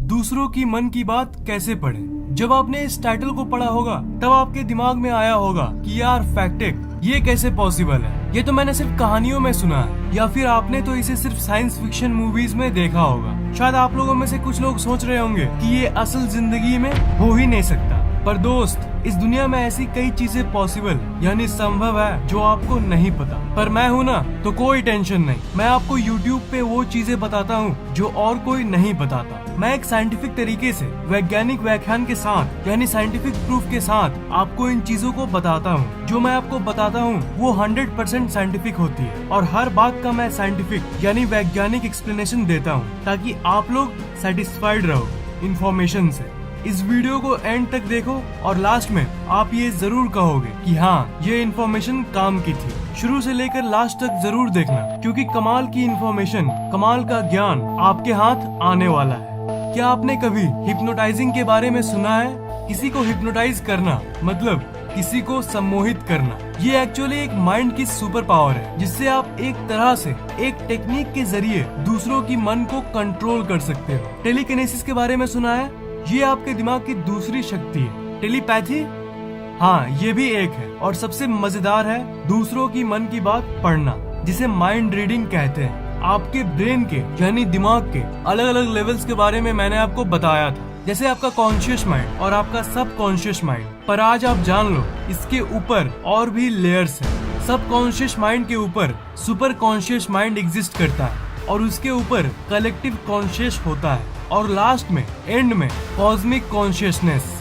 दूसरों की मन की बात कैसे पढ़ें। जब आपने इस टाइटल को पढ़ा होगा तब आपके दिमाग में आया होगा कि यार फैक्टिक ये कैसे पॉसिबल है, ये तो मैंने सिर्फ कहानियों में सुना है, या फिर आपने तो इसे सिर्फ साइंस फिक्शन मूवीज में देखा होगा। शायद आप लोगों में से कुछ लोग सोच रहे होंगे कि ये असल जिंदगी में हो ही नहीं सकता। पर दोस्त, इस दुनिया में ऐसी कई चीजें पॉसिबल यानी संभव है जो आपको नहीं पता। पर मैं हूँ ना, तो कोई टेंशन नहीं, मैं आपको YouTube पे वो चीजें बताता हूँ जो और कोई नहीं बताता। मैं एक साइंटिफिक तरीके से वैज्ञानिक व्याख्यान के साथ यानी साइंटिफिक प्रूफ के साथ आपको इन चीजों को बताता हूँ। जो मैं आपको बताता हूँ वो 100% साइंटिफिक होती है और हर बात का मैं साइंटिफिक यानी वैज्ञानिक एक्सप्लेनेशन देता हूँ ताकि आप लोग सेटिस्फाइड रहो इन्फॉर्मेशन से। इस वीडियो को एंड तक देखो और लास्ट में आप ये जरूर कहोगे कि हाँ, ये इन्फॉर्मेशन काम की थी। शुरू से लेकर लास्ट तक जरूर देखना, क्योंकि कमाल की इन्फॉर्मेशन, कमाल का ज्ञान आपके हाथ आने वाला है। क्या आपने कभी हिप्नोटाइजिंग के बारे में सुना है? किसी को हिप्नोटाइज करना मतलब किसी को सम्मोहित करना। ये एक्चुअली एक माइंड की सुपर पावर है जिससे आप एक तरह से एक टेक्निक के जरिए दूसरों की मन को कंट्रोल कर सकते हो। टेलीकिनेसिस के बारे में सुना है? ये आपके दिमाग की दूसरी शक्ति है। टेलीपैथी, हाँ, ये भी एक है। और सबसे मजेदार है दूसरों की मन की बात पढ़ना, जिसे माइंड रीडिंग कहते हैं। आपके ब्रेन के यानी दिमाग के अलग अलग लेवल्स के बारे में मैंने आपको बताया था, जैसे आपका कॉन्शियस माइंड और आपका सब कॉन्शियस माइंड। पर आज आप जान लो, इसके ऊपर और भी लेयर्स हैं। सब कॉन्शियस माइंड के ऊपर सुपर कॉन्शियस माइंड एग्जिस्ट करता है और उसके ऊपर कलेक्टिव कॉन्शियस होता है और लास्ट में एंड में कॉस्मिक कॉन्शियसनेस।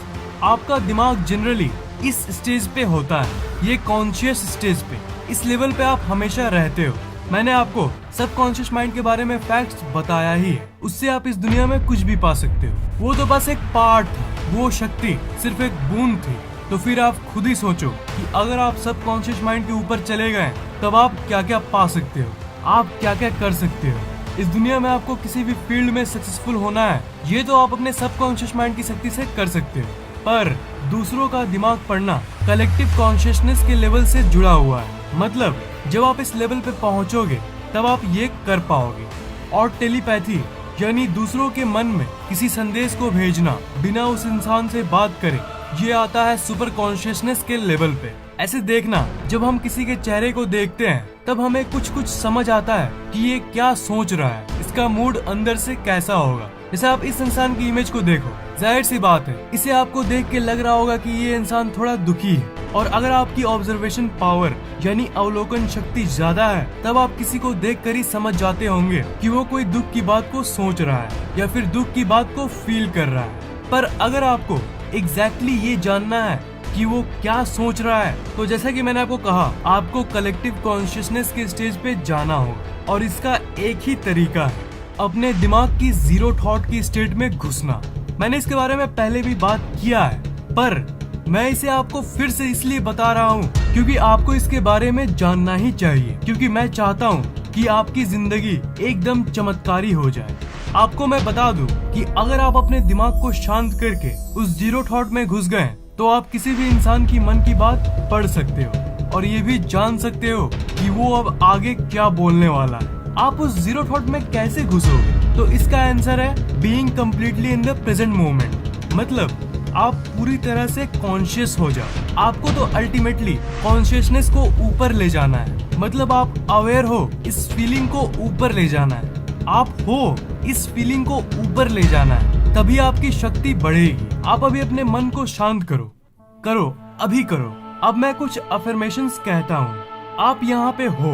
आपका दिमाग जनरली इस स्टेज पे होता है, ये कॉन्शियस स्टेज पे। इस लेवल पे आप हमेशा रहते हो। मैंने आपको सब कॉन्शियस माइंड के बारे में फैक्ट्स बताया ही है, उससे आप इस दुनिया में कुछ भी पा सकते हो। वो तो बस एक पार्ट था, वो शक्ति सिर्फ एक बूंद थी। तो फिर आप खुद ही सोचो कि अगर आप सब कॉन्शियस माइंड के ऊपर चले गए तब आप क्या क्या पा सकते हो, आप क्या क्या कर सकते हो। इस दुनिया में आपको किसी भी फील्ड में सक्सेसफुल होना है, ये तो आप अपने सबकॉन्शियस माइंड की शक्ति से कर सकते हो। पर दूसरों का दिमाग पढ़ना कलेक्टिव कॉन्शियसनेस के लेवल से जुड़ा हुआ है। मतलब जब आप इस लेवल पे पहुंचोगे तब आप ये कर पाओगे। और टेलीपैथी यानी दूसरों के मन में किसी संदेश को भेजना बिना उस इंसान से बात करे, ये आता है सुपर कॉन्शियसनेस के लेवल पे। ऐसे देखना, जब हम किसी के चेहरे को देखते हैं तब हमें कुछ कुछ समझ आता है कि ये क्या सोच रहा है, इसका मूड अंदर से कैसा होगा। जैसे आप इस इंसान की इमेज को देखो, जाहिर सी बात है इसे आपको देख के लग रहा होगा कि ये इंसान थोड़ा दुखी है। और अगर आपकी ऑब्जर्वेशन पावर यानी अवलोकन शक्ति ज्यादा है तब आप किसी को देख कर ही समझ जाते होंगे कि वो कोई दुख की बात को सोच रहा है या फिर दुख की बात को फील कर रहा है। पर अगर आपको एग्जैक्टली ये जानना है कि वो क्या सोच रहा है, तो जैसा कि मैंने आपको कहा, आपको कलेक्टिव कॉन्शियसनेस के स्टेज पे जाना होगा। और इसका एक ही तरीका है, अपने दिमाग की जीरो थॉट की स्टेट में घुसना। मैंने इसके बारे में पहले भी बात किया है, पर मैं इसे आपको फिर से इसलिए बता रहा हूँ क्योंकि आपको इसके बारे में जानना ही चाहिए, क्योंकि मैं चाहता हूँ कि आपकी जिंदगी एकदम चमत्कारी हो जाए। आपको मैं बता दूं कि अगर आप अपने दिमाग को शांत करके उस जीरो थॉट में घुस गए तो आप किसी भी इंसान की मन की बात पढ़ सकते हो और ये भी जान सकते हो कि वो अब आगे क्या बोलने वाला है। आप उस जीरो थॉट में कैसे घुसोगे? तो इसका आंसर है being completely in the present moment. मतलब आप पूरी तरह से कॉन्शियस हो जाओ। आपको तो अल्टीमेटली कॉन्शियसनेस को ऊपर ले जाना है। मतलब आप अवेयर हो, इस फीलिंग को ऊपर ले जाना है। आप हो, इस फीलिंग को ऊपर ले जाना है, तभी आपकी शक्ति बढ़ेगी। आप अभी अपने मन को शांत करो, अभी करो। अब मैं कुछ अफर्मेशंस कहता हूँ। आप यहाँ पे हो,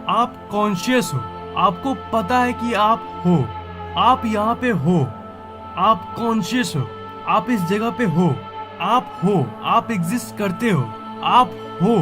आप कॉन्शियस हो, आपको पता है कि आप हो, आप यहाँ पे हो, आप कॉन्शियस हो, आप इस जगह पे हो, आप एग्जिस्ट करते हो, आप हो।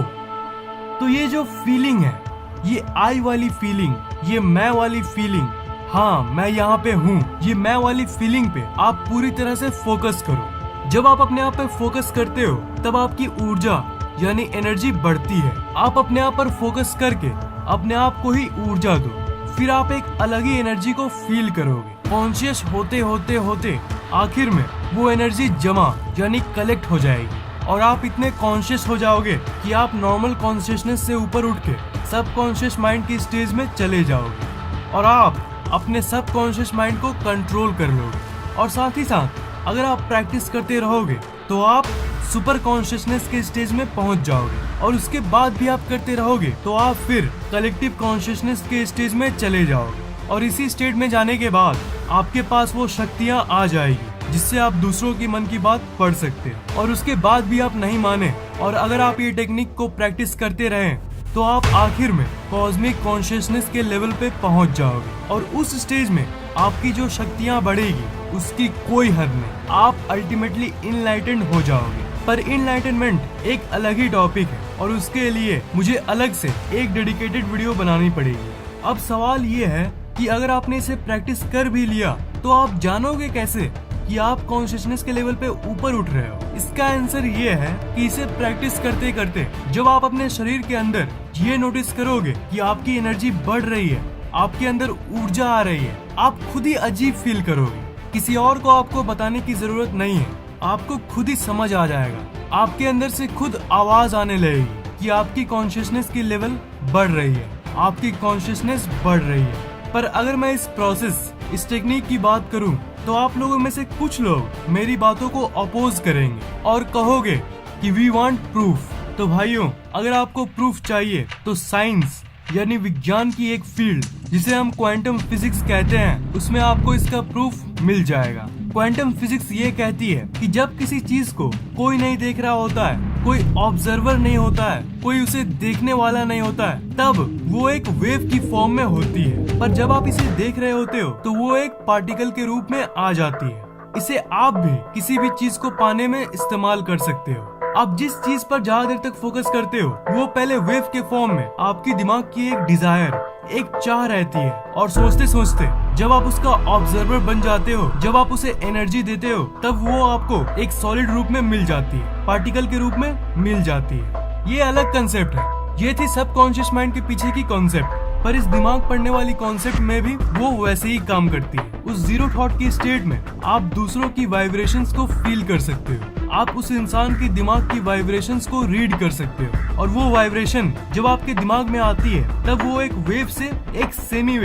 तो ये जो फीलिंग है, ये आई वाली फीलिंग, ये मैं वाली फीलिंग, हाँ मैं यहाँ पे हूँ, ये मैं वाली फीलिंग पे आप पूरी तरह से फोकस करो। जब आप अपने आप पे फोकस करते हो तब आपकी ऊर्जा यानी एनर्जी बढ़ती है। आप अपने आप पर फोकस करके अपने आप को ही ऊर्जा दो, फिर आप एक अलग ही एनर्जी को फील करोगे। कॉन्शियस होते होते होते आखिर में वो एनर्जी जमा यानी कलेक्ट हो जाएगी और आप इतने कॉन्शियस हो जाओगे कि आप नॉर्मल कॉन्शियसनेस से ऊपर उठ के सब कॉन्शियस माइंड की स्टेज में चले जाओगे और आप अपने सब कॉन्शियस माइंड को कंट्रोल कर लोगे और साथ ही साथ अगर आप प्रैक्टिस करते रहोगे तो आप सुपर कॉन्शियसनेस के स्टेज में पहुंच जाओगे, और उसके बाद भी आप करते रहोगे तो आप फिर कलेक्टिव कॉन्शियसनेस के स्टेज में चले जाओगे, और इसी स्टेट में जाने के बाद आपके पास वो शक्तियां आ जाएगी जिससे आप दूसरों की मन की बात पढ़ सकते हो। और उसके बाद भी आप नहीं माने और अगर आप ये टेक्निक को प्रैक्टिस करते रहें तो आप आखिर में कॉस्मिक कॉन्शियसनेस के लेवल पे पहुंच जाओगे, और उस स्टेज में आपकी जो शक्तियां बढ़ेगी उसकी कोई हद नहीं। आप अल्टीमेटली इनलाइटेंड हो जाओगे। पर इनलाइटनमेंट एक अलग ही टॉपिक है और उसके लिए मुझे अलग से एक डेडिकेटेड वीडियो बनानी पड़ेगी। अब सवाल ये है कि अगर आपने इसे प्रैक्टिस कर भी लिया तो आप जानोगे कैसे कि आप कॉन्शियसनेस के लेवल पे ऊपर उठ रहे हो? इसका आंसर ये है कि इसे प्रैक्टिस करते करते जब आप अपने शरीर के अंदर ये नोटिस करोगे कि आपकी एनर्जी बढ़ रही है, आपके अंदर ऊर्जा आ रही है, आप खुद ही अजीब फील करोगे। किसी और को आपको बताने की जरूरत नहीं है, आपको खुद ही समझ आ जाएगा। आपके अंदर से खुद आवाज आने लगेगी कि आपकी कॉन्शियसनेस की लेवल बढ़ रही है, आपकी कॉन्शियसनेस बढ़ रही है। पर अगर मैं इस प्रोसेस, इस टेक्निक की बात करूं तो आप लोगों में से कुछ लोग मेरी बातों को अपोज करेंगे और कहोगे कि वी वांट प्रूफ। तो भाइयों, अगर आपको प्रूफ चाहिए तो साइंस यानी विज्ञान की एक फील्ड जिसे हम क्वांटम फिजिक्स कहते हैं, उसमें आपको इसका प्रूफ मिल जाएगा। क्वांटम फिजिक्स ये कहती है कि जब किसी चीज को कोई नहीं देख रहा होता है, कोई ऑब्जर्वर नहीं होता है, कोई उसे देखने वाला नहीं होता है, तब वो एक वेव की फॉर्म में होती है। पर जब आप इसे देख रहे होते हो तो वो एक पार्टिकल के रूप में आ जाती है। इसे आप भी किसी भी चीज को पाने में इस्तेमाल कर सकते हो। आप जिस चीज पर ज्यादा देर तक फोकस करते हो वो पहले वेव के फॉर्म में आपकी दिमाग की एक डिजायर, एक चाह रहती है, और सोचते सोचते जब आप उसका ऑब्जर्वर बन जाते हो, जब आप उसे एनर्जी देते हो, तब वो आपको एक सॉलिड रूप में मिल जाती है, पार्टिकल के रूप में मिल जाती है। ये अलग कंसेप्ट है। ये थी सबकॉन्शियस माइंड के पीछे की कॉन्सेप्ट। पर इस दिमाग पढ़ने वाली कॉन्सेप्ट में भी वो वैसे ही काम करती है। उस जीरो थॉट की स्टेट में आप दूसरों की वाइब्रेशंस को फील कर सकते हो। आप उस इंसान की दिमाग की वाइब्रेशंस को रीड कर सकते हो, और वो वाइब्रेशन जब आपके दिमाग में आती है तब वो एक वेव से एक सेमी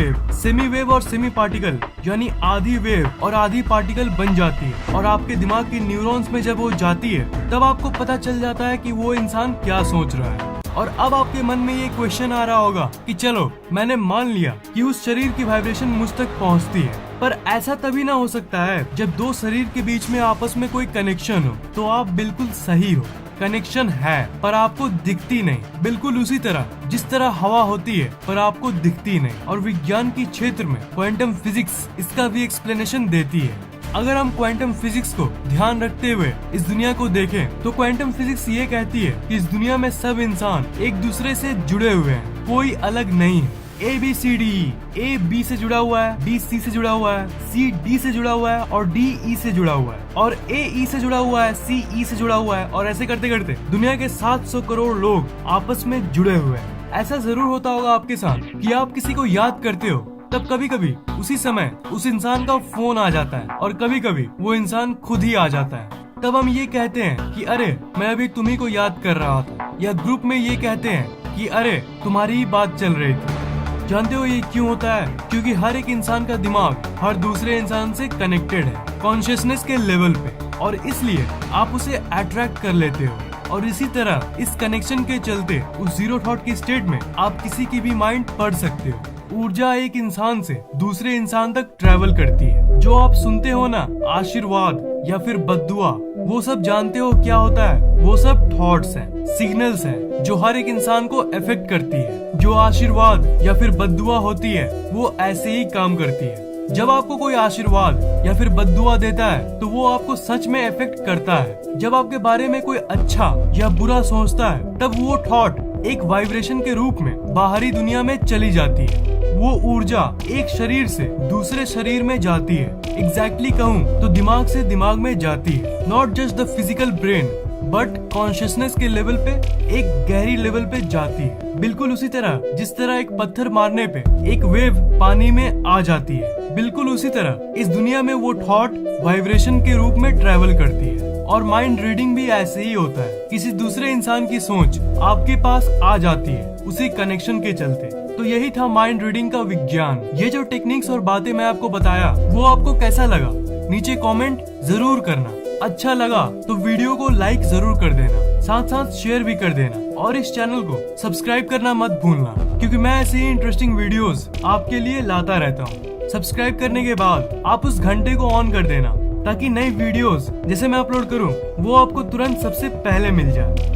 वेव और सेमी पार्टिकल यानी आधी वेव और आधी पार्टिकल बन जाती है। और आपके दिमाग के न्यूरॉन्स में जब वो जाती है तब आपको पता चल जाता है कि वो इंसान क्या सोच रहा है। और अब आपके मन में ये क्वेश्चन आ रहा होगा कि चलो मैंने मान लिया कि उस शरीर की वाइब्रेशन मुझ तक पहुंचती है, पर ऐसा तभी ना हो सकता है जब दो शरीर के बीच में आपस में कोई कनेक्शन हो। तो आप बिल्कुल सही हो, कनेक्शन है पर आपको दिखती नहीं। बिल्कुल उसी तरह जिस तरह हवा होती है पर आपको दिखती नहीं। और विज्ञान की क्षेत्र में क्वांटम फिजिक्स इसका भी एक्सप्लेनेशन देती है। अगर हम क्वांटम फिजिक्स को ध्यान रखते हुए इस दुनिया को देखें तो क्वांटम फिजिक्स ये कहती है कि इस दुनिया में सब इंसान एक दूसरे से जुड़े हुए हैं, कोई अलग नहीं है। ABCDE, A B से जुड़ा हुआ है, B C से जुड़ा हुआ है, C D से जुड़ा हुआ है और D E से जुड़ा हुआ है, और A E से जुड़ा हुआ है, C E से जुड़ा हुआ है, और ऐसे करते करते दुनिया के 700 करोड़ लोग आपस में जुड़े हुए हैं। ऐसा जरूर होता होगा आपके साथ कि आप किसी को याद करते हो, तब कभी कभी उसी समय उस इंसान का फोन आ जाता है, और कभी कभी वो इंसान खुद ही आ जाता है। तब हम ये कहते हैं कि अरे मैं अभी तुम्ही को याद कर रहा था, या ग्रुप में ये कहते हैं कि अरे तुम्हारी ही बात चल रही थी। जानते हो ये क्यों होता है? क्योंकि हर एक इंसान का दिमाग हर दूसरे इंसान से कनेक्टेड है कॉन्शियसनेस के लेवल पे, और इसलिए आप उसे अट्रैक्ट कर लेते हो। और इसी तरह इस कनेक्शन के चलते उस जीरो थॉट की स्टेट में आप किसी की भी माइंड पढ़ सकते हो। ऊर्जा एक इंसान से दूसरे इंसान तक ट्रेवल करती है। जो आप सुनते हो ना, आशीर्वाद या फिर बद्दुआ, वो सब जानते हो क्या होता है? वो सब थॉट्स हैं, सिग्नल्स हैं जो हर एक इंसान को अफेक्ट करती है। जो आशीर्वाद या फिर बद्दुआ होती है वो ऐसे ही काम करती है। जब आपको कोई आशीर्वाद या फिर बद्दुआ देता है तो वो आपको सच में इफेक्ट करता है। जब आपके बारे में कोई अच्छा या बुरा सोचता है तब वो थॉट एक वाइब्रेशन के रूप में बाहरी दुनिया में चली जाती है। वो ऊर्जा एक शरीर से दूसरे शरीर में जाती है। एग्जैक्टली कहूँ तो दिमाग से दिमाग में जाती है। Not just the physical brain but consciousness के लेवल पे एक गहरी लेवल पे जाती है। बिल्कुल उसी तरह जिस तरह एक पत्थर मारने पे एक वेव पानी में आ जाती है, बिल्कुल उसी तरह इस दुनिया में वो थॉट वाइब्रेशन के रूप में ट्रेवल करती है। और माइंड रीडिंग भी ऐसे ही होता है। किसी दूसरे इंसान की सोच आपके पास आ जाती है उसी कनेक्शन के चलते। तो यही था माइंड रीडिंग का विज्ञान। ये जो टेक्निक्स और बातें मैं आपको बताया वो आपको कैसा लगा? नीचे कमेंट जरूर करना। अच्छा लगा तो वीडियो को लाइक जरूर कर देना, साथ साथ शेयर भी कर देना और इस चैनल को सब्सक्राइब करना मत भूलना, क्योंकि मैं ऐसे ही इंटरेस्टिंग वीडियोस आपके लिए लाता रहता हूँ। सब्सक्राइब करने के बाद आप उस घंटे को ऑन कर देना, ताकि नई वीडियोस जैसे मैं अपलोड करूँ वो आपको तुरंत सबसे पहले मिल जाए।